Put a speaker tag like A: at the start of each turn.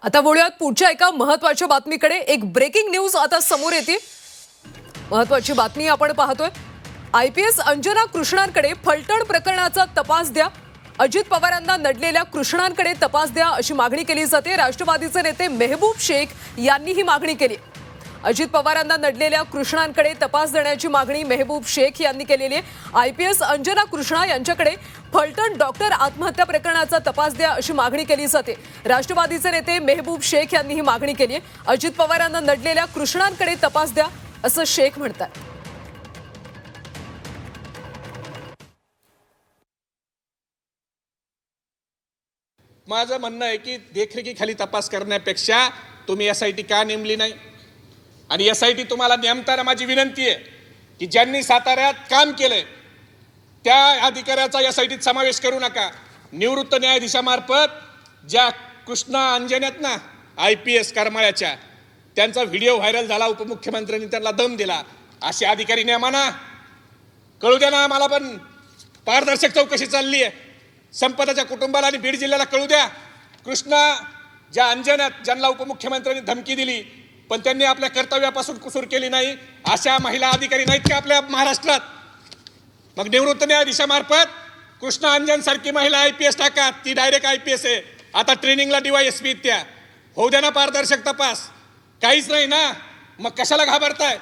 A: आता वळूयात पुढच्या एका महत्त्वाच्या बातमीकडे। एक ब्रेकिंग न्यूज आता समोर येते। महत्त्वाची बातमी आपण पाहतोय। IPS अंजना कृष्णांकडे फलटण प्रकरणाचा तपास द्या। अजित पवारांना नडलेल्या कृष्णांकडे तपास द्या अशी मागणी केली जाते। राष्ट्रवादीचे नेते मेहबूब शेख यांनी ही मागणी केली। अजित पवारांना नडलेल्या कृष्णांकडे तपास देण्याची मागणी मेहबूब शेख यांनी केलेली आहे। IPS अंजना कृष्णा यांच्याकडे फलटण डॉक्टर आत्महत्या प्रकरणाचा तपास द्या अशी मागणी केली जाते। राष्ट्रवादीचे नेते मेहबूब शेख यांनी ही मागणी केली आहे। अजित पवारांना नडलेल्या कृष्णांकडे तपास द्या असं शेख म्हणतात।
B: माझं म्हणणं आहे की देखरेखीखाली तपास करण्यापेक्षा तुम्ही SIT का नेमली नाही? आणि SIT तुम्हाला नेमताना माझी विनंती आहे की ज्यांनी साताऱ्यात काम केलंय त्या अधिकाऱ्याचा SITत समावेश करू नका। निवृत्त न्यायाधीशामार्फत ज्या कृष्णा अंजनेत ना IPS करमाळ्याच्या त्यांचा व्हिडिओ व्हायरल झाला, उपमुख्यमंत्र्यांनी त्यांना दम दिला, असे अधिकारी नेमा ना। कळू द्या ना आम्हाला पण पारदर्शक चौकशी चालली आहे। संपदाच्या कुटुंबाला आणि बीड जिल्ह्याला कळू द्या। कृष्णा ज्या अंजनेत ज्यांना उपमुख्यमंत्र्यांनी धमकी दिली पण त्यांनी आपल्या कर्तव्यापासून कुसूर केली नाही, अशा महिला अधिकारी नाहीत का आपल्या महाराष्ट्रात? मग निवृत्त न्यायाधीशामार्फत कृष्णा अंजन सारखी महिला IPS टाका, ती डायरेक्ट IPS आहे, आता ट्रेनिंगला DYSP त्या। होऊ द्या ना पारदर्शक तपास। काहीच नाही ना, मग कशाला घाबरताय?